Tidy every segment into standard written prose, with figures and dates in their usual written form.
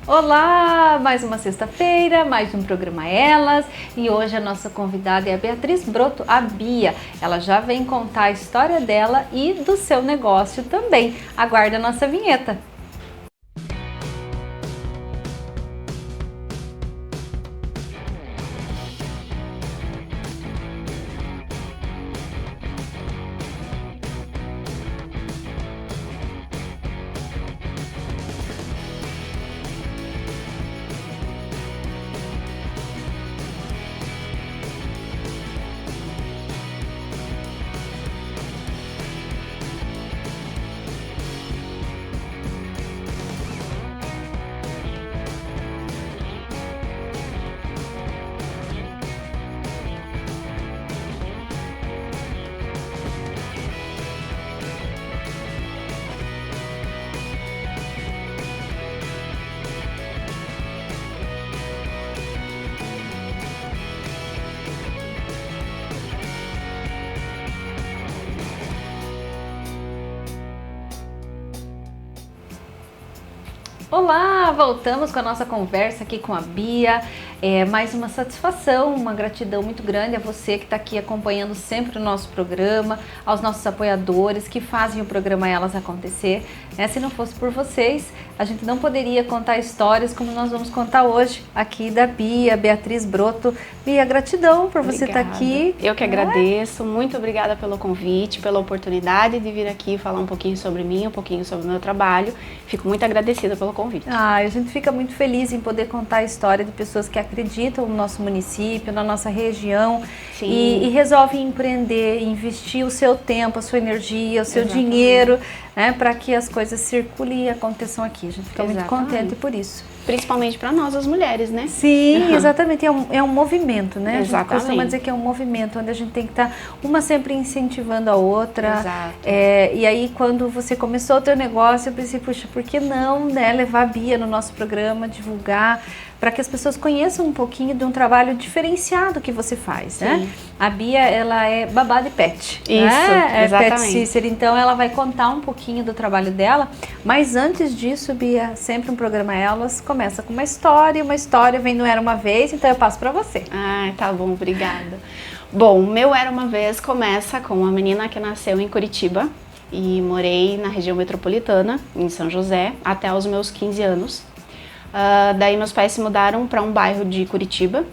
Olá, mais uma sexta-feira, mais um programa Elas, e hoje a nossa convidada é a Beatriz Broto, a Bia. Ela já vem contar a história dela e do seu negócio também. Aguarde a nossa vinheta. Olá, voltamos com a nossa conversa aqui com a Bia. Mais uma satisfação, uma gratidão muito grande a você que está aqui acompanhando sempre o nosso programa, aos nossos apoiadores que fazem o programa Elas acontecer. Se não fosse por vocês, a gente não poderia contar histórias como nós vamos contar hoje aqui da Bia, Beatriz Broto. Bia, gratidão por você estar aqui. Eu que agradeço, muito obrigada pelo convite, pela oportunidade de vir aqui falar um pouquinho sobre mim, um pouquinho sobre o meu trabalho. Fico muito agradecida pelo convite. A gente fica muito feliz em poder contar a história de pessoas que acreditam no nosso município, na nossa região e resolvem empreender, investir o seu tempo, a sua energia, o seu dinheiro, para que as coisas circulem e aconteçam aqui. A gente fica muito contente por isso. Principalmente para nós, as mulheres, né? Sim, exatamente. É um movimento, né? Exatamente. A gente costuma dizer que é um movimento, onde a gente tem que estar uma sempre incentivando a outra. Exato. E aí, quando você começou o teu negócio, eu pensei, puxa, por que não, né, levar a Bia no nosso programa, divulgar, para que as pessoas conheçam um pouquinho de um trabalho diferenciado que você faz, né? A Bia, ela é babá de pet. Isso, né? exatamente. Pet sitter, então ela vai contar um pouquinho do trabalho dela, mas antes disso, Bia, sempre um programa Elas começa com uma história vem no Era Uma Vez, então eu passo para você. Tá bom, obrigada. Bom, o meu Era Uma Vez começa com uma menina que nasceu em Curitiba e morei na região metropolitana, em São José, até os meus 15 anos. Daí meus pais se mudaram para um bairro de Curitiba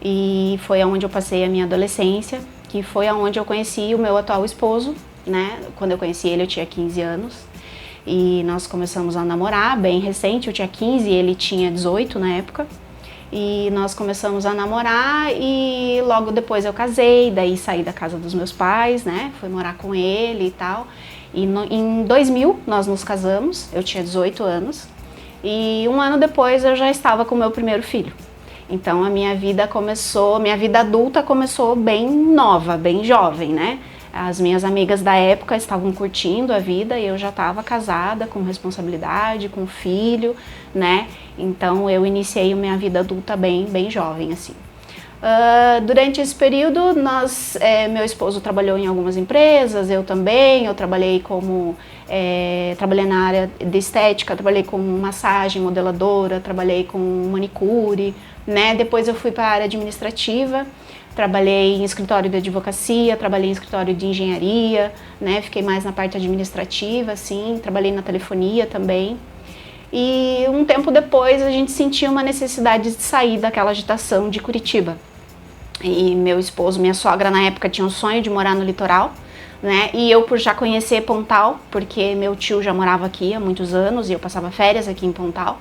e foi onde eu passei a minha adolescência, que foi onde eu conheci o meu atual esposo, né? Quando eu conheci ele eu tinha 15 anos e nós começamos a namorar bem recente, eu tinha 15 e ele tinha 18 na época. E nós começamos a namorar e logo depois eu casei, daí saí da casa dos meus pais, né? Fui morar com ele e tal. E em 2000 nós nos casamos, eu tinha 18 anos. E um ano depois eu já estava com o meu primeiro filho. Então a minha vida adulta começou bem nova, bem jovem, né? As minhas amigas da época estavam curtindo a vida e eu já estava casada, com responsabilidade, com filho, né? Então eu iniciei a minha vida adulta bem jovem, assim. Durante esse período, meu esposo trabalhou em algumas empresas, eu também, eu trabalhei trabalhei na área de estética, trabalhei com massagem, modeladora, trabalhei com manicure, né? Depois eu fui para a área administrativa, trabalhei em escritório de advocacia, trabalhei em escritório de engenharia, né? Fiquei mais na parte administrativa, assim, trabalhei na telefonia também. E um tempo depois a gente sentiu uma necessidade de sair daquela agitação de Curitiba. E meu esposo, minha sogra na época tinha um sonho de morar no litoral, né? E eu por já conhecer Pontal, porque meu tio já morava aqui há muitos anos e eu passava férias aqui em Pontal.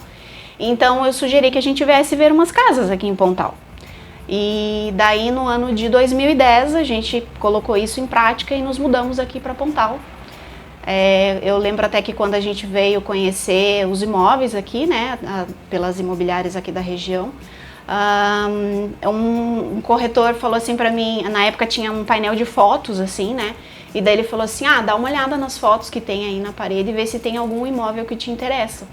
Então eu sugeri que a gente viesse ver umas casas aqui em Pontal. E daí no ano de 2010 a gente colocou isso em prática e nos mudamos aqui para Pontal. Eu lembro até que quando a gente veio conhecer os imóveis aqui, né, pelas imobiliárias aqui da região, um corretor falou assim pra mim, na época tinha um painel de fotos assim, né, e daí ele falou assim, dá uma olhada nas fotos que tem aí na parede e vê se tem algum imóvel que te interessa.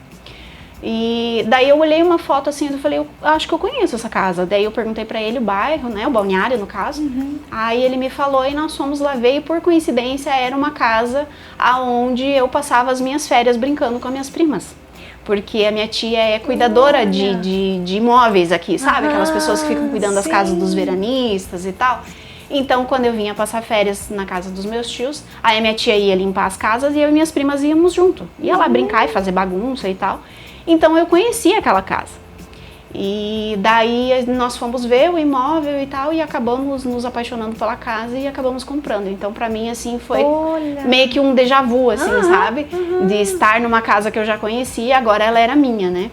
E daí eu olhei uma foto assim e falei, eu acho que eu conheço essa casa. Daí eu perguntei pra ele o bairro, né, o balneário no caso. Aí ele me falou e nós fomos lá ver e por coincidência era uma casa aonde eu passava as minhas férias brincando com as minhas primas. porque a minha tia é cuidadora de imóveis aqui, sabe? Aquelas pessoas que ficam cuidando das casas dos veranistas e tal. Então, quando eu vinha passar férias na casa dos meus tios, aí a minha tia ia limpar as casas e eu e minhas primas íamos junto. Ia lá brincar e fazer bagunça e tal. Então, eu conhecia aquela casa. E daí nós fomos ver o imóvel e tal e acabamos nos apaixonando pela casa e acabamos comprando. Então, pra mim, assim, foi meio que um déjà vu, assim, sabe? De estar numa casa que eu já conhecia e agora ela era minha, né?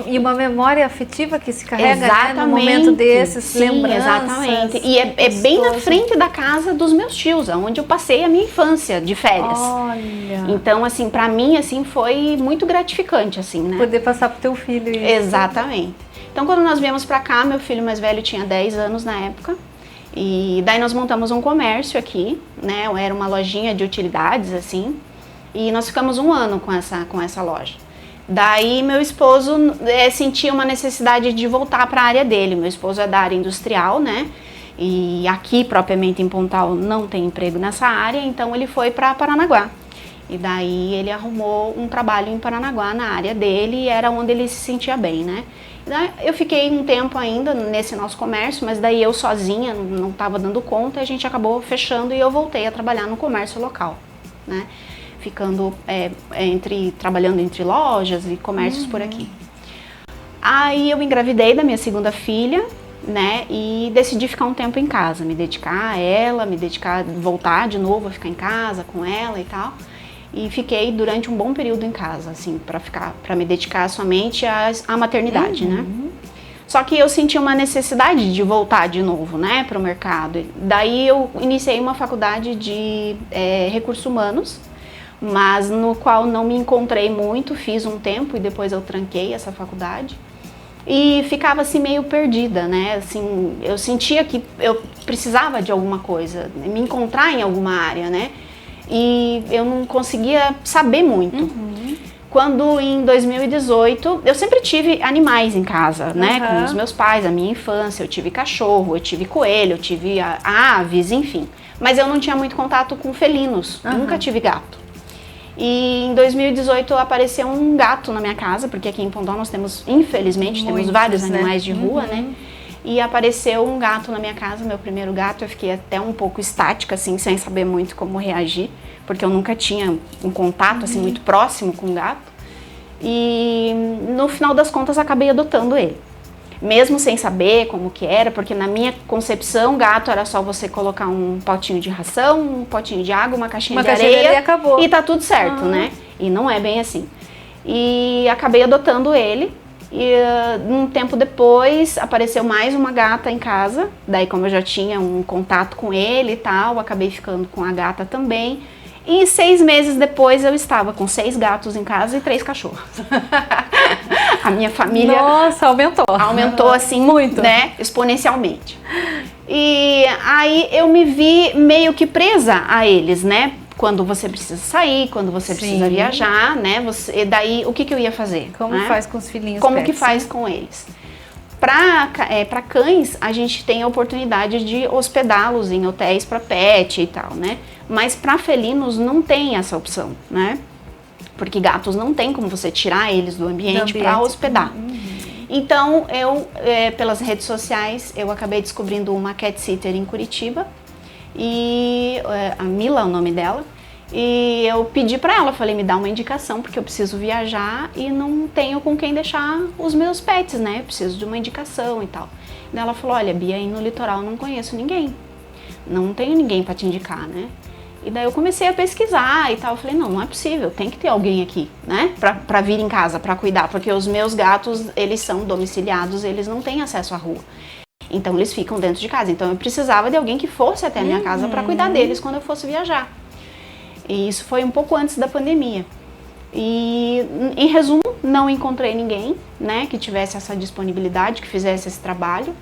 E uma memória afetiva que se carrega, exatamente, né, no momento desses, sim, lembranças. Exatamente. E é bem na frente da casa dos meus tios, onde eu passei a minha infância de férias. Olha. Então, assim, pra mim, assim, foi muito gratificante, assim, né? Poder passar pro teu filho isso. Exatamente. Então, quando nós viemos pra cá, meu filho mais velho tinha 10 anos na época. E daí nós montamos um comércio aqui, né? Era uma lojinha de utilidades, assim. E nós ficamos 1 ano com essa loja. Daí meu esposo sentia uma necessidade de voltar para a área dele. Meu esposo é da área industrial, né? E aqui, propriamente em Pontal, não tem emprego nessa área, então ele foi para Paranaguá. E daí ele arrumou um trabalho em Paranaguá, na área dele, e era onde ele se sentia bem, né? Daí eu fiquei um tempo ainda nesse nosso comércio, mas daí eu sozinha não estava dando conta, e a gente acabou fechando e eu voltei a trabalhar no comércio local, né? Ficando trabalhando entre lojas e comércios por aqui. Aí eu engravidei da minha segunda filha, né, e decidi ficar um tempo em casa, me dedicar a ela, voltar de novo a ficar em casa com ela e tal. E fiquei durante um bom período em casa, assim, para me dedicar somente à maternidade, né. Só que eu senti uma necessidade de voltar de novo, né, para o mercado. Daí eu iniciei uma faculdade de recursos humanos, mas no qual não me encontrei muito, fiz um tempo e depois eu tranquei essa faculdade e ficava assim meio perdida, né, assim, eu sentia que eu precisava de alguma coisa, me encontrar em alguma área, né, e eu não conseguia saber muito. Quando em 2018, eu sempre tive animais em casa, né, com os meus pais, a minha infância, eu tive cachorro, eu tive coelho, eu tive aves, enfim, mas eu não tinha muito contato com felinos, nunca tive gato. E em 2018 apareceu um gato na minha casa, porque aqui em Pontal nós temos, infelizmente, temos vários animais de rua, né? E apareceu um gato na minha casa, meu primeiro gato. Eu fiquei até um pouco estática, assim, sem saber muito como reagir, porque eu nunca tinha um contato, assim, muito próximo com o gato. E no final das contas acabei adotando ele. Mesmo sem saber como que era, porque na minha concepção, gato era só você colocar um potinho de ração, um potinho de água, uma caixinha de areia e acabou. E tá tudo certo, né? E não é bem assim. E acabei adotando ele, e um tempo depois apareceu mais uma gata em casa, daí como eu já tinha um contato com ele e tal, acabei ficando com a gata também. E 6 meses depois eu estava com 6 gatos em casa e 3 cachorros. A minha família... Nossa, aumentou. Aumentou assim, muito, né? Exponencialmente. E aí eu me vi meio que presa a eles, né? Quando você precisa sair, quando você precisa viajar, né? Daí, o que eu ia fazer? Como faz com os filhinhos? Como que faz com eles? Para cães, a gente tem a oportunidade de hospedá-los em hotéis para pet e tal, né? Mas para felinos não tem essa opção, né? Porque gatos não tem como você tirar eles do ambiente para hospedar. Então, eu, pelas redes sociais, eu acabei descobrindo uma cat sitter em Curitiba, e a Mila é o nome dela, e eu pedi para ela, falei, me dá uma indicação, porque eu preciso viajar e não tenho com quem deixar os meus pets, né? Eu preciso de uma indicação e tal. Daí ela falou, olha, Bia, aí no litoral não conheço ninguém, não tenho ninguém para te indicar, né? E daí eu comecei a pesquisar e tal, eu falei, não é possível, tem que ter alguém aqui, né, pra vir em casa, pra cuidar, porque os meus gatos, eles são domiciliados, eles não têm acesso à rua, então eles ficam dentro de casa, então eu precisava de alguém que fosse até a minha casa pra cuidar deles quando eu fosse viajar. E isso foi um pouco antes da pandemia. E, em resumo, não encontrei ninguém, né, que tivesse essa disponibilidade, que fizesse esse trabalho.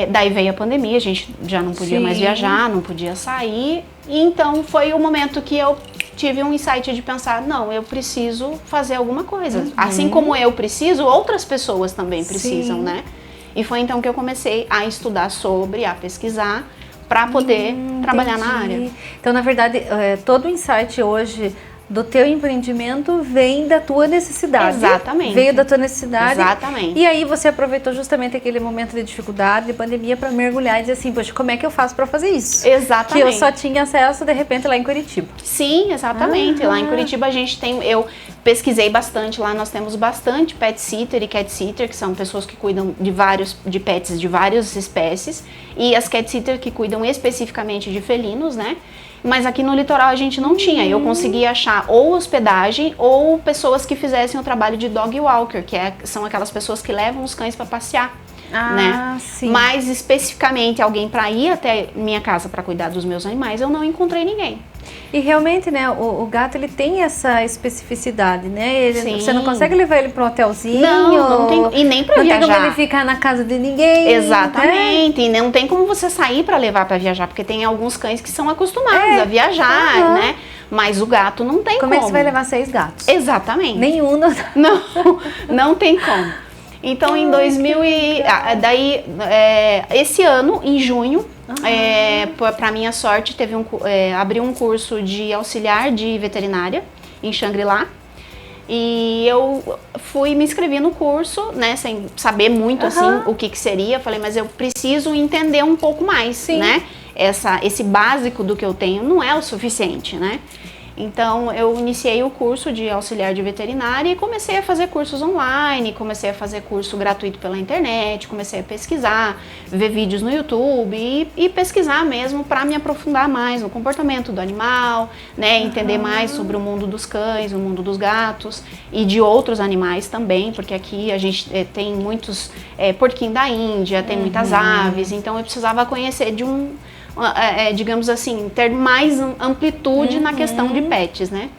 Daí veio a pandemia, a gente já não podia mais viajar, não podia sair. E então foi o momento que eu tive um insight de pensar, não, eu preciso fazer alguma coisa. Assim como eu preciso, outras pessoas também precisam, né? E foi então que eu comecei a estudar sobre, a pesquisar, para poder trabalhar na área. Então, na verdade, todo o insight hoje do teu empreendimento vem da tua necessidade. Exatamente. Veio da tua necessidade. Exatamente. E aí você aproveitou justamente aquele momento de dificuldade, de pandemia, para mergulhar e dizer assim, poxa, como é que eu faço para fazer isso? Exatamente. Que eu só tinha acesso, de repente, lá em Curitiba. Sim, exatamente. Lá em Curitiba eu pesquisei bastante, lá nós temos bastante pet sitter e cat sitter, que são pessoas que cuidam de pets de várias espécies, e as cat sitter que cuidam especificamente de felinos, né? Mas aqui no litoral a gente não tinha. Eu consegui achar ou hospedagem ou pessoas que fizessem o trabalho de dog walker, são aquelas pessoas que levam os cães para passear. Né? Sim. Mas especificamente alguém para ir até minha casa para cuidar dos meus animais, eu não encontrei ninguém. E realmente, né, o gato ele tem essa especificidade, né? Você não consegue levar ele para um hotelzinho. Não tem, e nem para viajar. Não tem como ele ficar na casa de ninguém. Exatamente, né? E não tem como você sair para levar para viajar, porque tem alguns cães que são acostumados a viajar, né? Mas o gato não tem como. Como é que você vai levar 6 gatos? Exatamente. Nenhum. Não tem como. Então, em 2000 esse ano, em junho, para minha sorte, abriu um curso de auxiliar de veterinária em Xangri-Lá. E eu fui me inscrever no curso, né, sem saber muito assim o que seria. Falei, mas eu preciso entender um pouco mais, né? Esse básico do que eu tenho não é o suficiente, né? Então, eu iniciei o curso de auxiliar de veterinária e comecei a fazer cursos online, comecei a fazer curso gratuito pela internet, comecei a pesquisar, ver vídeos no YouTube e pesquisar mesmo para me aprofundar mais no comportamento do animal, né, entender mais sobre o mundo dos cães, o mundo dos gatos e de outros animais também, porque aqui a gente tem muitos porquinho da Índia, tem muitas aves, então eu precisava conhecer digamos assim, ter mais amplitude na questão de pets, né?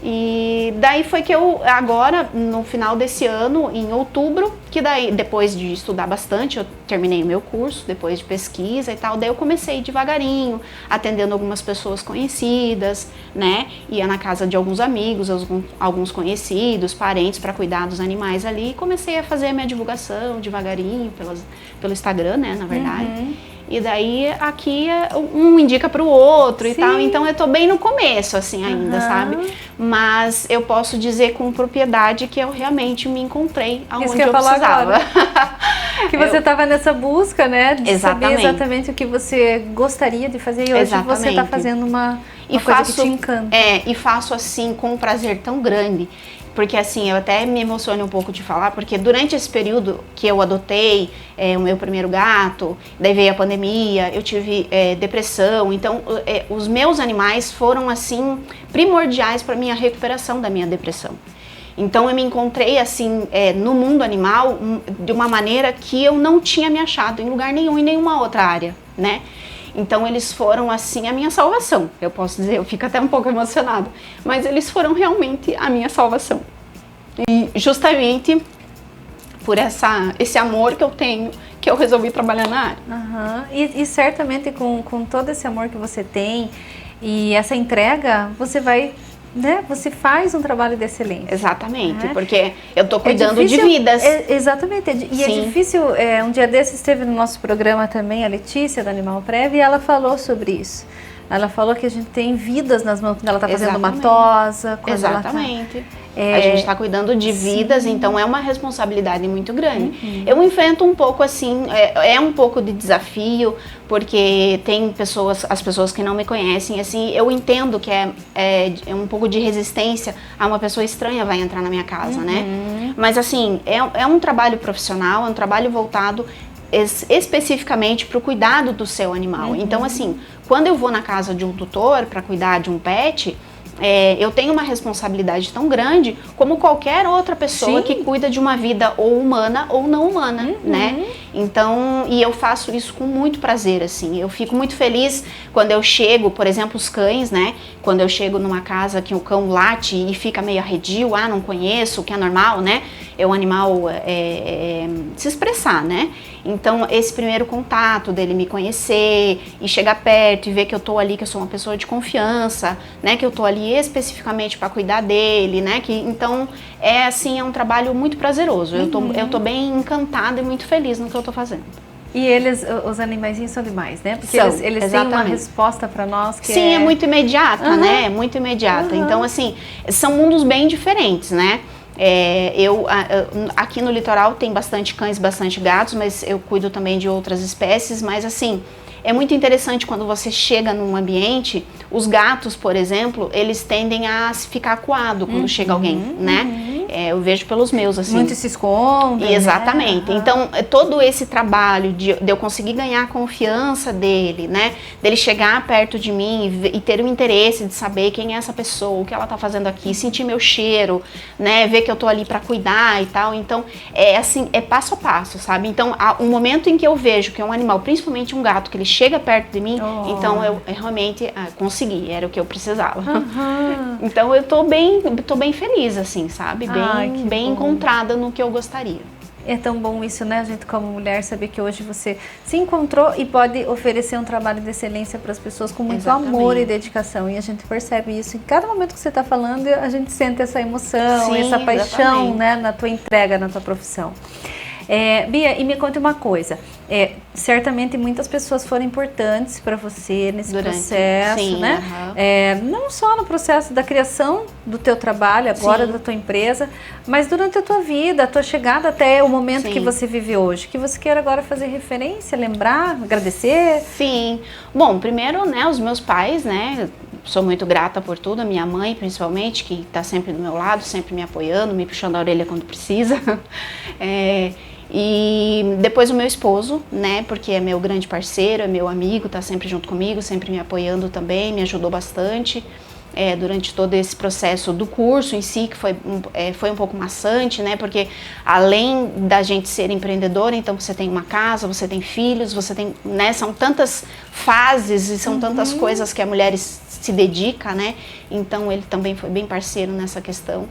E daí foi que eu, agora, no final desse ano, em outubro, que daí, depois de estudar bastante, eu terminei o meu curso, depois de pesquisa e tal, daí eu comecei devagarinho, atendendo algumas pessoas conhecidas, né? Ia na casa de alguns amigos, alguns conhecidos, parentes, para cuidar dos animais ali, e comecei a fazer a minha divulgação devagarinho, pelo Instagram, né, na verdade. E daí aqui um indica para o outro e tal, então eu tô bem no começo assim ainda, sabe? Mas eu posso dizer com propriedade que eu realmente me encontrei aonde eu precisava. Que você estava nessa busca, né? De Exatamente. saber exatamente o que você gostaria de fazer e hoje você está fazendo uma coisa que te encanta. E faço assim com um prazer tão grande. Porque assim, eu até me emociono um pouco de falar, porque durante esse período que eu adotei o meu primeiro gato, daí veio a pandemia, eu tive depressão, então os meus animais foram assim primordiais para minha recuperação da minha depressão. Então eu me encontrei assim no mundo animal de uma maneira que eu não tinha me achado em lugar nenhum, em nenhuma outra área, né? Então eles foram assim a minha salvação, eu posso dizer, eu fico até um pouco emocionada, mas eles foram realmente a minha salvação. E justamente por esse amor que eu tenho, que eu resolvi trabalhar na área. E certamente com todo esse amor que você tem e essa entrega, você vai... né? Você faz um trabalho de excelência. Exatamente, porque eu tô cuidando de vidas. Exatamente. E é difícil, um dia desses esteve no nosso programa também a Letícia, da Animal Prev, e ela falou sobre isso. Ela falou que a gente tem vidas nas mãos quando ela está fazendo uma tosa. Exatamente. A gente está cuidando de vidas, então é uma responsabilidade muito grande. Eu enfrento um pouco assim, um pouco de desafio, porque tem as pessoas que não me conhecem, assim, eu entendo que é um pouco de resistência a uma pessoa estranha vai entrar na minha casa, né? Mas assim, é um trabalho profissional, é um trabalho voltado especificamente para o cuidado do seu animal. Então assim, quando eu vou na casa de um tutor para cuidar de um pet, eu tenho uma responsabilidade tão grande como qualquer outra pessoa que cuida de uma vida ou humana ou não humana, né? Então, e eu faço isso com muito prazer, assim. Eu fico muito feliz quando eu chego, por exemplo, os cães, né? Quando eu chego numa casa que o cão late e fica meio arredio, não conheço, o que é normal, né? É o animal se expressar, né? Então, esse primeiro contato dele me conhecer e chegar perto e ver que eu tô ali, que eu sou uma pessoa de confiança, né? Que eu tô ali especificamente para cuidar dele, né? Então, é um trabalho muito prazeroso. Eu tô bem encantada e muito feliz no que eu tô fazendo. E eles, os animaizinhos são demais, né? Porque São, eles têm uma exatamente. resposta para nós que Sim, é muito imediata, Uhum. né? É muito imediata. Uhum. Então, assim, são mundos bem diferentes, né? Aqui no litoral tem bastante cães, bastante gatos, mas eu cuido também de outras espécies, mas assim, é muito interessante quando você chega num ambiente, os gatos, por exemplo, eles tendem a ficar acuado quando chega alguém, né? Eu vejo pelos meus, assim. muitos se escondem. Exatamente. Né? Então, todo esse trabalho de eu conseguir ganhar a confiança dele, né? Dele chegar perto de mim e ter o interesse de saber quem é essa pessoa, o que ela tá fazendo aqui, sentir meu cheiro, né? Ver que eu tô ali para cuidar e tal. Então, é assim, é passo a passo, sabe? Então, o momento em que eu vejo que é um animal, principalmente um gato, que ele chega perto de mim, então eu realmente consegui, era o que eu precisava. Então, eu tô bem feliz, assim, sabe? Bem encontrada no que eu gostaria. É tão bom isso, né? A gente como mulher saber que hoje você se encontrou e pode oferecer um trabalho de excelência para as pessoas com muito amor e dedicação. E a gente percebe isso em cada momento que você está falando, a gente sente essa emoção, essa paixão, né? Na tua entrega, na tua profissão. Bia, e me conte uma coisa, certamente muitas pessoas foram importantes para você nesse processo, né? Não só no processo da criação do teu trabalho, agora da tua empresa, mas durante a tua vida, a tua chegada até o momento que você vive hoje, que você queira agora fazer referência, lembrar, agradecer. Sim, bom, primeiro, né, os meus pais, né, sou muito grata por tudo, a minha mãe principalmente, que está sempre do meu lado, sempre me apoiando, me puxando a orelha quando precisa. E depois o meu esposo, né, porque é meu grande parceiro, é meu amigo, tá sempre junto comigo, sempre me apoiando também, me ajudou bastante durante todo esse processo do curso em si, que foi um pouco maçante, né, porque além da gente ser empreendedora, então você tem uma casa, você tem filhos, você tem, né, são tantas fases e são tantas coisas que a mulher se dedica, né, então ele também foi bem parceiro nessa questão,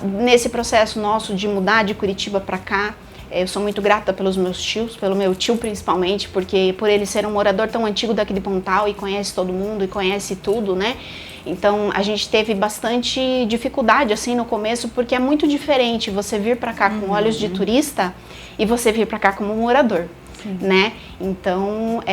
nesse processo nosso de mudar de Curitiba para cá. Eu sou muito grata pelos meus tios, pelo meu tio principalmente, porque por ele ser um morador tão antigo daqui de Pontal e conhece todo mundo e conhece tudo, né? Então a gente teve bastante dificuldade assim no começo, porque é muito diferente você vir para cá com olhos de turista e você vir para cá como morador. Né? Então,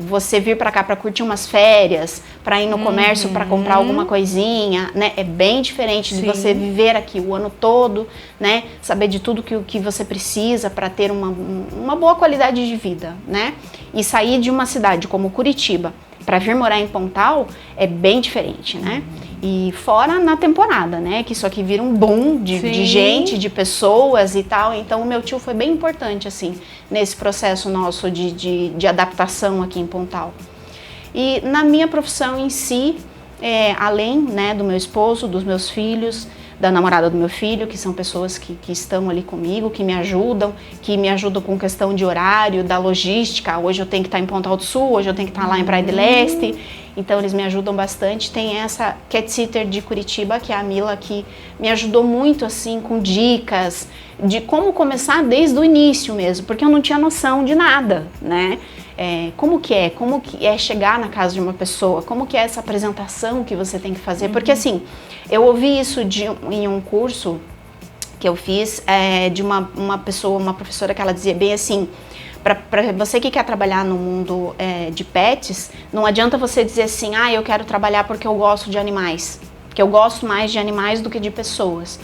você vir para cá para curtir umas férias, para ir no comércio para comprar alguma coisinha, né? É bem diferente de você viver aqui o ano todo, né? Saber de tudo que você precisa para ter uma boa qualidade de vida, né? E sair de uma cidade como Curitiba para vir morar em Pontal é bem diferente, né? E fora na temporada, né? Que isso aqui vira um boom de gente, de pessoas e tal. Então o meu tio foi bem importante, assim, nesse processo nosso de adaptação aqui em Pontal. E na minha profissão em si, além, né, do meu esposo, dos meus filhos, da namorada do meu filho, que são pessoas que estão ali comigo, que me ajudam com questão de horário, da logística. Hoje eu tenho que estar em Pontal do Sul, hoje eu tenho que estar lá em Praia do Leste. Então eles me ajudam bastante. Tem essa cat sitter de Curitiba, que é a Mila, que me ajudou muito assim com dicas de como começar desde o início mesmo, porque eu não tinha noção de nada, né? Como que é chegar na casa de uma pessoa, como que é essa apresentação que você tem que fazer, porque assim, eu ouvi isso em um curso que eu fiz de uma professora, que ela dizia bem assim: para você que quer trabalhar no mundo de pets, não adianta você dizer assim, eu quero trabalhar porque eu gosto de animais, porque eu gosto mais de animais do que de pessoas.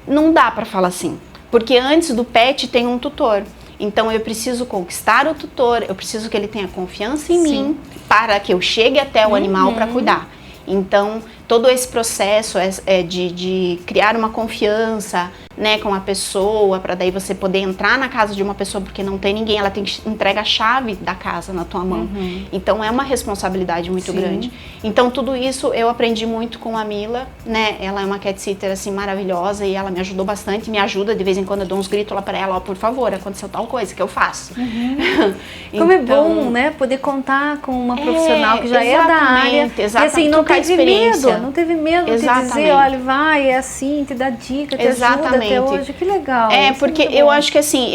Não dá para falar assim, porque antes do pet tem um tutor. Então eu preciso conquistar o tutor, eu preciso que ele tenha confiança em mim para que eu chegue até o animal para cuidar. Então todo esse processo de criar uma confiança, né, com a pessoa, para daí você poder entrar na casa de uma pessoa, porque não tem ninguém, ela tem que entregar a chave da casa na tua mão. Então é uma responsabilidade muito grande. Então tudo isso eu aprendi muito com a Mila, né? Ela é uma cat sitter assim maravilhosa e ela me ajudou bastante, me ajuda de vez em quando, eu dou uns gritos lá para ela, por favor, aconteceu tal coisa que eu faço. Como é bom, né, poder contar com uma profissional que já é da área. Exatamente. E assim, não teve medo, Não teve medo de dizer, olha, vai, é assim, te dá dica, te ajuda até hoje. Que legal. Porque eu acho que assim,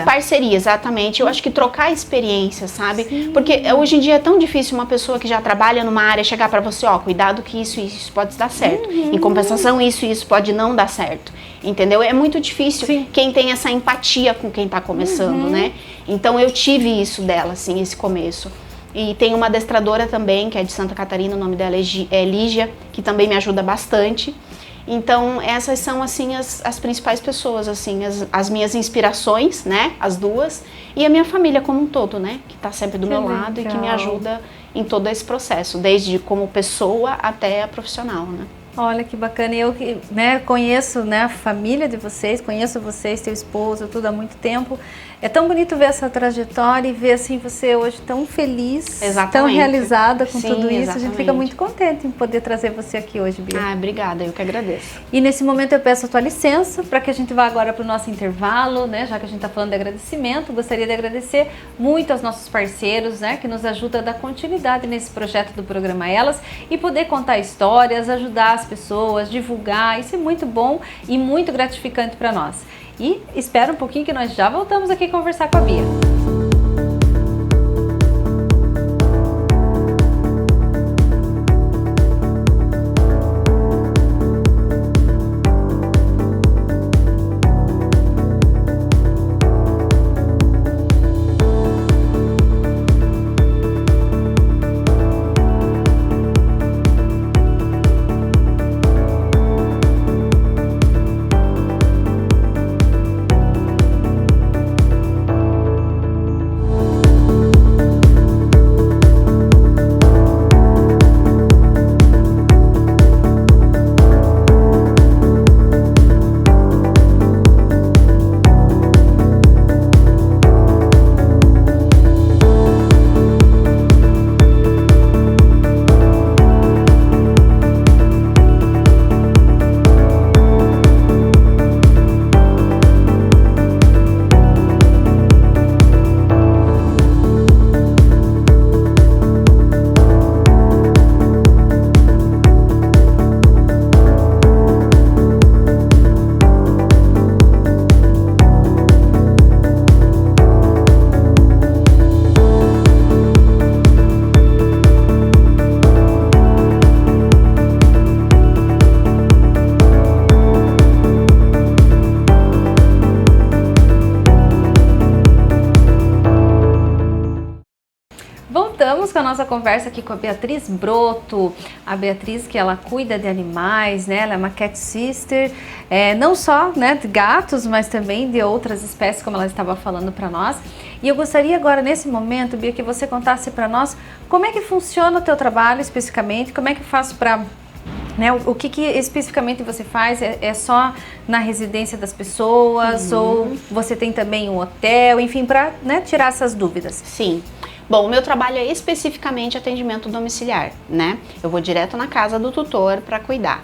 parceria, exatamente. Eu acho que trocar experiência, sabe? Sim. Porque hoje em dia é tão difícil uma pessoa que já trabalha numa área chegar pra você, cuidado que isso pode dar certo. Em compensação, isso pode não dar certo. Entendeu? É muito difícil quem tem essa empatia com quem tá começando, né? Então eu tive isso dela, assim, esse começo. E tem uma adestradora também, que é de Santa Catarina, o nome dela é Lígia, que também me ajuda bastante. Então essas são, assim, as principais pessoas, assim, as minhas inspirações, né? As duas. E a minha família como um todo, né? Que tá sempre do meu lado e que me ajuda em todo esse processo, desde como pessoa até a profissional, né? Olha que bacana, eu conheço, né, a família de vocês, conheço vocês, teu esposo, tudo há muito tempo. É tão bonito ver essa trajetória e ver assim você hoje tão feliz, tão realizada com tudo isso. A gente fica muito contente em poder trazer você aqui hoje, Bia. Obrigada, eu que agradeço. E nesse momento eu peço a tua licença para que a gente vá agora para o nosso intervalo, né? Já que a gente está falando de agradecimento, gostaria de agradecer muito aos nossos parceiros, né, que nos ajudam a dar continuidade nesse projeto do programa Elas e poder contar histórias, ajudar as pessoas, divulgar. Isso é muito bom e muito gratificante para nós. E espera um pouquinho que nós já voltamos aqui conversar com a Bia. Voltamos com a nossa conversa aqui com a Beatriz Broto. A Beatriz, que ela cuida de animais, né? Ela é uma cat sister, não só, né, de gatos, mas também de outras espécies, como ela estava falando para nós. E eu gostaria agora, nesse momento, Bia, que você contasse para nós como é que funciona o teu trabalho especificamente, como é que faz para... Né, o que especificamente você faz? É só na residência das pessoas ou você tem também um hotel, enfim, para, né, tirar essas dúvidas? Sim. Bom, o meu trabalho é especificamente atendimento domiciliar, né? Eu vou direto na casa do tutor para cuidar.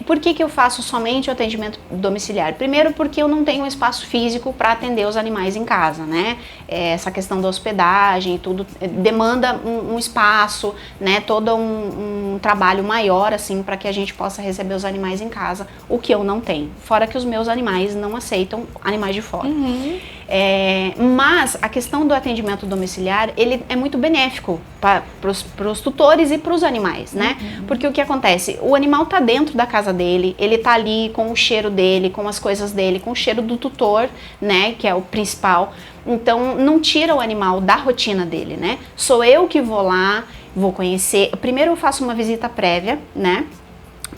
Por que eu faço somente o atendimento domiciliar? Primeiro porque eu não tenho um espaço físico para atender os animais em casa, né? Essa questão da hospedagem e tudo demanda um espaço, né? Todo um trabalho maior, assim, para que a gente possa receber os animais em casa, o que eu não tenho. Fora que os meus animais não aceitam animais de fora. Mas a questão do atendimento domiciliar, ele é muito benéfico para os tutores e para os animais, né? Porque o que acontece? O animal tá dentro da casa dele, ele tá ali com o cheiro dele, com as coisas dele, com o cheiro do tutor, né? Que é o principal. Então, não tira o animal da rotina dele, né? Sou eu que vou lá, vou conhecer. Primeiro eu faço uma visita prévia, né?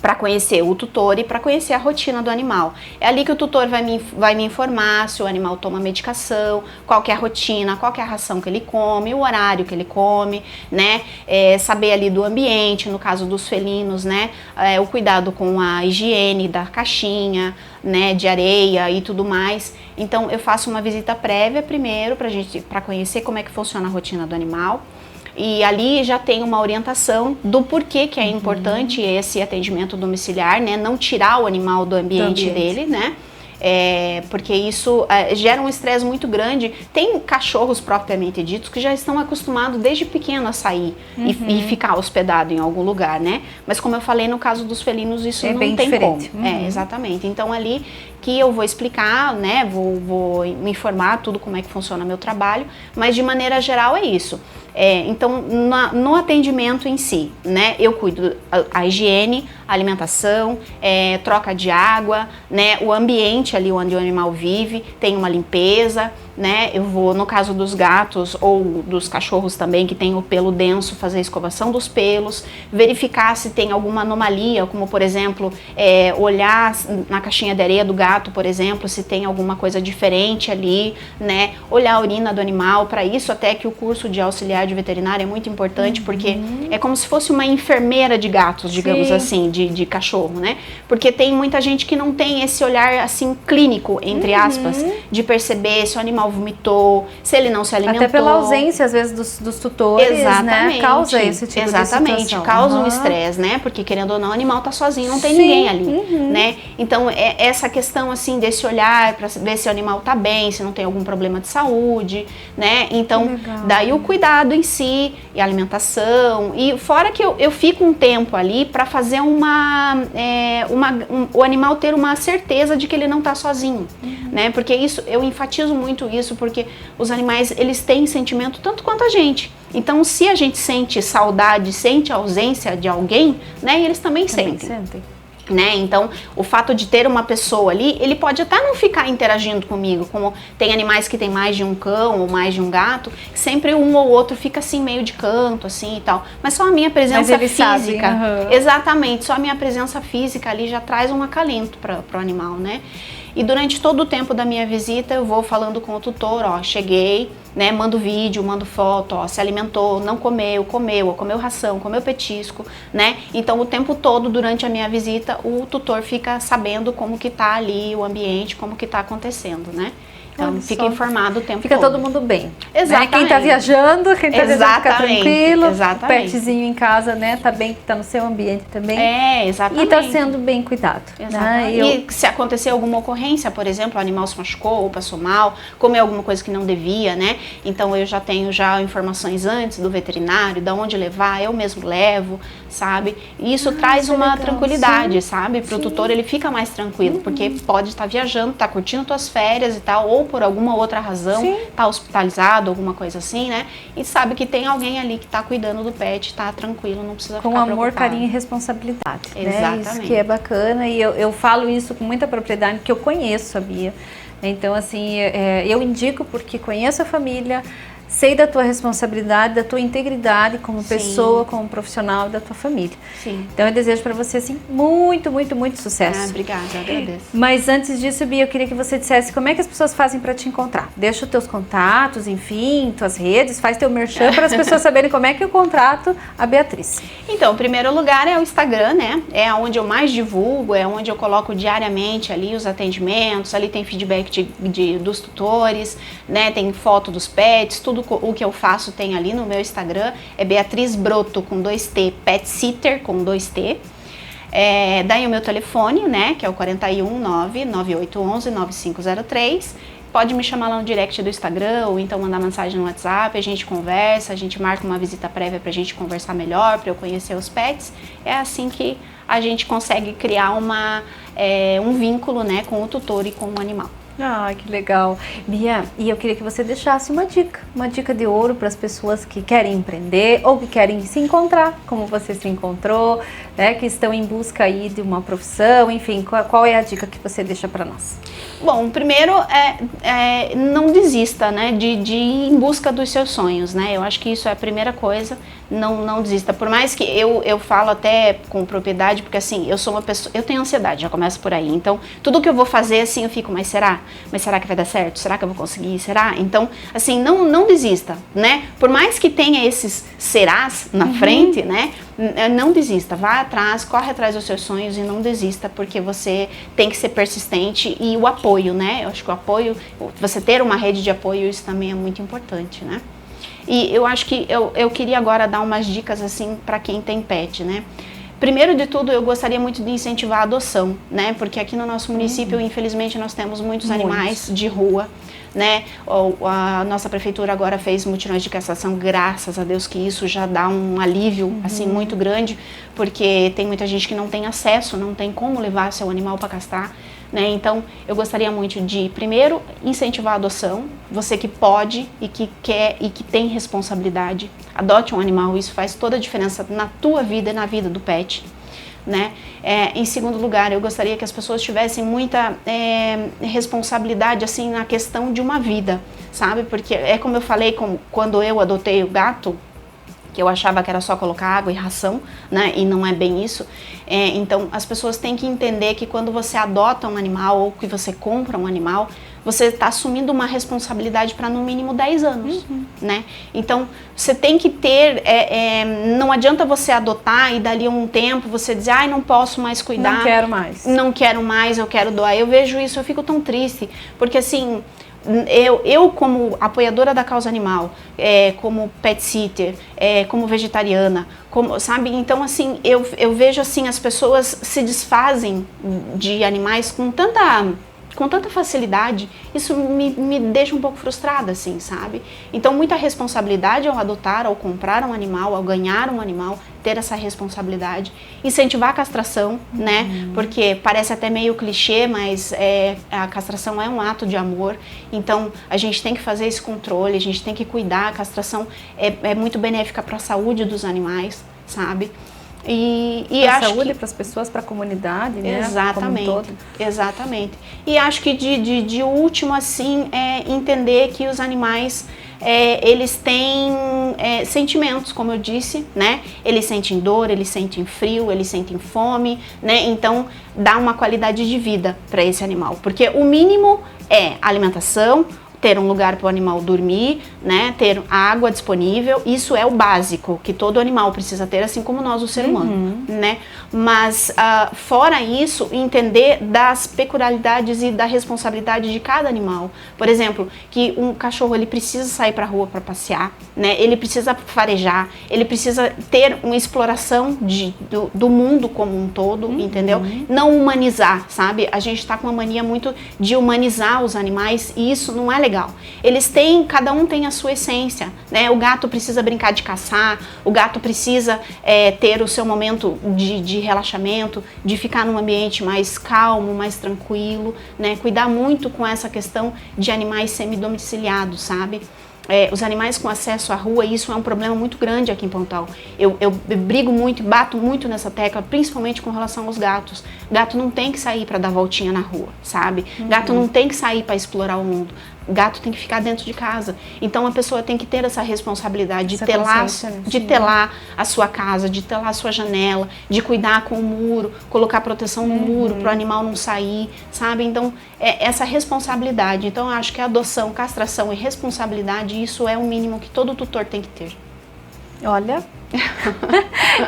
Para conhecer o tutor e para conhecer a rotina do animal. É ali que o tutor vai me informar se o animal toma medicação, qual que é a rotina, qual que é a ração que ele come, o horário que ele come, né? Saber ali do ambiente, no caso dos felinos, né? O cuidado com a higiene da caixinha, né? De areia e tudo mais. Então eu faço uma visita prévia primeiro para conhecer como é que funciona a rotina do animal. E ali já tem uma orientação do porquê que é importante esse atendimento domiciliar, né? Não tirar o animal do ambiente dele, né? porque isso gera um estresse muito grande. Tem cachorros propriamente ditos que já estão acostumados desde pequeno a sair e ficar hospedado em algum lugar, né? Mas como eu falei, no caso dos felinos isso não tem diferente. como. Exatamente. Então ali que eu vou explicar, né? Vou me informar tudo como é que funciona meu trabalho, mas de maneira geral é isso. Então, no atendimento em si, né, eu cuido a higiene, a alimentação, troca de água, né, o ambiente ali onde o animal vive, tem uma limpeza, né, eu vou, no caso dos gatos ou dos cachorros também, que tem o pelo denso, fazer a escovação dos pelos, verificar se tem alguma anomalia, como por exemplo, olhar na caixinha de areia do gato, por exemplo, se tem alguma coisa diferente ali, né, olhar a urina do animal. Para isso até que o curso de auxiliar de veterinária é muito importante, porque é como se fosse uma enfermeira de gatos, digamos assim, de cachorro, né? Porque tem muita gente que não tem esse olhar assim clínico, entre aspas, de perceber se o animal vomitou, se ele não se alimentou. Até pela ausência, às vezes, dos tutores, né? Causa esse tipo de situação. Causa um estresse, né? Porque querendo ou não, o animal tá sozinho, não tem ninguém ali, né? Então, essa questão assim desse olhar para ver se o animal tá bem, se não tem algum problema de saúde, né? Então, daí o cuidado em si, e a alimentação, e fora que eu fico um tempo ali para fazer o animal ter uma certeza de que ele não tá sozinho, né? Porque isso, eu enfatizo muito isso, porque os animais, eles têm sentimento tanto quanto a gente. Então, se a gente sente saudade, sente a ausência de alguém, né? Eles também sentem. Né? Então, o fato de ter uma pessoa ali, ele pode até não ficar interagindo comigo, como tem animais que tem mais de um cão ou mais de um gato, sempre um ou outro fica assim meio de canto, assim e tal. Mas só a minha presença física, exatamente, só a minha presença física ali já traz um acalento para o animal, né? E durante todo o tempo da minha visita eu vou falando com o tutor, ó, cheguei, né, mando vídeo, mando foto, ó, se alimentou, não comeu, comeu ração, comeu petisco, né? Então o tempo todo durante a minha visita o tutor fica sabendo como que tá ali o ambiente, como que tá acontecendo, né? Então fica informado o tempo todo. Fica todo mundo bem. Exatamente. Né? Quem tá viajando, fica tranquilo. Exatamente. O petzinho em casa, né? Tá bem, tá no seu ambiente também. Exatamente. E tá sendo bem cuidado. Exatamente. Né? E se acontecer alguma ocorrência, por exemplo, o animal se machucou ou passou mal, comeu alguma coisa que não devia, né? Então eu já tenho informações antes do veterinário, da onde levar, eu mesmo levo, sabe? E isso traz uma tranquilidade, sabe? Pro tutor ele fica mais tranquilo, porque pode estar viajando, tá curtindo suas férias e tal, ou por alguma outra razão, tá hospitalizado, alguma coisa assim, né? E sabe que tem alguém ali que tá cuidando do pet, tá tranquilo, não precisa ficar preocupado. Com amor, carinho e responsabilidade. Exatamente. Né? Isso que é bacana, e eu falo isso com muita propriedade, porque eu conheço a Bia. Então, assim, eu indico porque conheço a família, sei da tua responsabilidade, da tua integridade como pessoa, como profissional da tua família. Sim. Então eu desejo para você assim muito, muito, muito sucesso. Obrigada, eu agradeço. Mas antes disso, Bia, eu queria que você dissesse como é que as pessoas fazem para te encontrar. Deixa os teus contatos, enfim, tuas redes, faz teu merchan para as pessoas saberem como é que eu contrato a Beatriz. Então, em primeiro lugar é o Instagram, né? É onde eu mais divulgo, é onde eu coloco diariamente ali os atendimentos, ali tem feedback dos tutores, né? Tem foto dos pets, tudo o que eu faço tem ali no meu Instagram, é Beatriz Broto com 2T, Pet Sitter com 2T. Daí o meu telefone, né, que é o 419-9811-9503. Pode me chamar lá no direct do Instagram ou então mandar mensagem no WhatsApp, a gente conversa, a gente marca uma visita prévia pra gente conversar melhor, pra eu conhecer os pets. É assim que a gente consegue criar um vínculo, né, com o tutor e com o animal. Ah, que legal. Bia, e eu queria que você deixasse uma dica de ouro para as pessoas que querem empreender ou que querem se encontrar, como você se encontrou, né, que estão em busca aí de uma profissão, enfim, qual é a dica que você deixa para nós? Bom, primeiro não desista, né, de ir em busca dos seus sonhos, né, eu acho que isso é a primeira coisa, não desista, por mais que eu falo até com propriedade, porque assim, eu sou uma pessoa, eu tenho ansiedade, já começa por aí, então tudo que eu vou fazer assim, eu fico, mas será que vai dar certo? Será que eu vou conseguir? Será? Então, assim, não desista, né, por mais que tenha esses serás na frente, né, não desista, vá atrás, corre atrás dos seus sonhos e não desista, porque você tem que ser persistente e o apoio, né? Eu acho que o apoio, você ter uma rede de apoio, isso também é muito importante, né? E eu acho que eu queria agora dar umas dicas assim para quem tem pet, né? Primeiro de tudo, eu gostaria muito de incentivar a adoção, né? Porque aqui no nosso município, infelizmente, nós temos muitos animais de rua, né? A nossa prefeitura agora fez mutirões de castração, graças a Deus que isso já dá um alívio, assim, muito grande, porque tem muita gente que não tem acesso, não tem como levar seu animal para castrar, né? Então, eu gostaria muito de, primeiro, incentivar a adoção. Você que pode e que quer e que tem responsabilidade, adote um animal, isso faz toda a diferença na tua vida e na vida do pet, né? Em segundo lugar, eu gostaria que as pessoas tivessem muita responsabilidade, assim, na questão de uma vida, sabe? Porque é como eu falei, quando eu adotei o gato, que eu achava que era só colocar água e ração, né? E não é bem isso. Então, as pessoas têm que entender que quando você adota um animal ou que você compra um animal, você está assumindo uma responsabilidade para no mínimo 10 anos, né? Então, você tem que ter, não adianta você adotar e dali a um tempo você dizer, ai, não posso mais cuidar. Não quero mais. Não quero mais, eu quero doar. Eu vejo isso, eu fico tão triste, porque assim, eu como apoiadora da causa animal, como pet sitter, como vegetariana, sabe? Então, assim, eu vejo assim, as pessoas se desfazem de animais com tanta facilidade, isso me deixa um pouco frustrada, assim, sabe? Então, muita responsabilidade ao adotar, ao comprar um animal, ao ganhar um animal, ter essa responsabilidade. Incentivar a castração, né? Porque parece até meio clichê, mas a castração é um ato de amor. Então, a gente tem que fazer esse controle, a gente tem que cuidar. A castração é muito benéfica para a saúde dos animais, sabe? E para a acho saúde, para as pessoas, para a comunidade, né? Exatamente, como um todo. Exatamente. E acho que de último, assim, entender que os animais, eles têm sentimentos, como eu disse, né? Eles sentem dor, eles sentem frio, eles sentem fome, né? Então, dá uma qualidade de vida para esse animal. Porque o mínimo é alimentação, ter um lugar para o animal dormir, né, ter água disponível, isso é o básico que todo animal precisa ter, assim como nós, o ser humano, né? Mas fora isso, entender das peculiaridades e da responsabilidade de cada animal. Por exemplo, que um cachorro ele precisa sair para a rua para passear, né? Ele precisa farejar, ele precisa ter uma exploração do mundo como um todo, entendeu? Não humanizar, sabe? A gente está com uma mania muito de humanizar os animais e isso não é legal. Cada um tem a sua essência, né? O gato precisa brincar de caçar, o gato precisa ter o seu momento de relaxamento, de ficar num ambiente mais calmo, mais tranquilo, né? Cuidar muito com essa questão de animais semidomiciliados, sabe? Os animais com acesso à rua, isso é um problema muito grande aqui em Pontal. Eu brigo muito, bato muito nessa tecla, principalmente com relação aos gatos. Gato não tem que sair para dar voltinha na rua, sabe? Gato não tem que sair para explorar o mundo. Gato tem que ficar dentro de casa. Então a pessoa tem que ter essa responsabilidade de telar a sua casa, de telar a sua janela, de cuidar com o muro, colocar proteção no muro para o animal não sair, sabe? Então essa responsabilidade. Então eu acho que a adoção, castração e responsabilidade, isso é o mínimo que todo tutor tem que ter. Olha,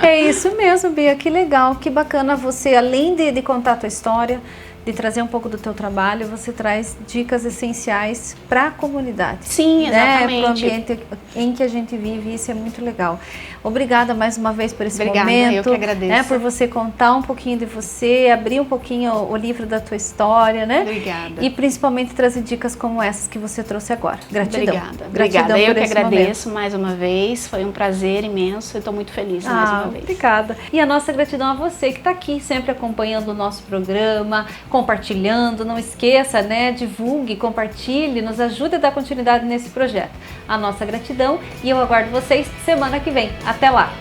é isso mesmo, Bia, que legal, que bacana você, além de contar a tua história, de trazer um pouco do teu trabalho, você traz dicas essenciais para a comunidade. Sim, exatamente. Para o ambiente em que a gente vive, isso é muito legal. Obrigada mais uma vez por esse Obrigada, momento. eu que agradeço. Por você contar um pouquinho de você, abrir um pouquinho o livro da tua história, né? Obrigada. E principalmente trazer dicas como essas que você trouxe agora. Gratidão. Obrigada. Eu que agradeço momento. Mais uma vez, foi um prazer imenso, eu estou muito feliz mais uma vez. Obrigada. E a nossa gratidão a você que está aqui sempre acompanhando o nosso programa, compartilhando, não esqueça, né? Divulgue, compartilhe, nos ajude a dar continuidade nesse projeto. A nossa gratidão e eu aguardo vocês semana que vem. Até lá!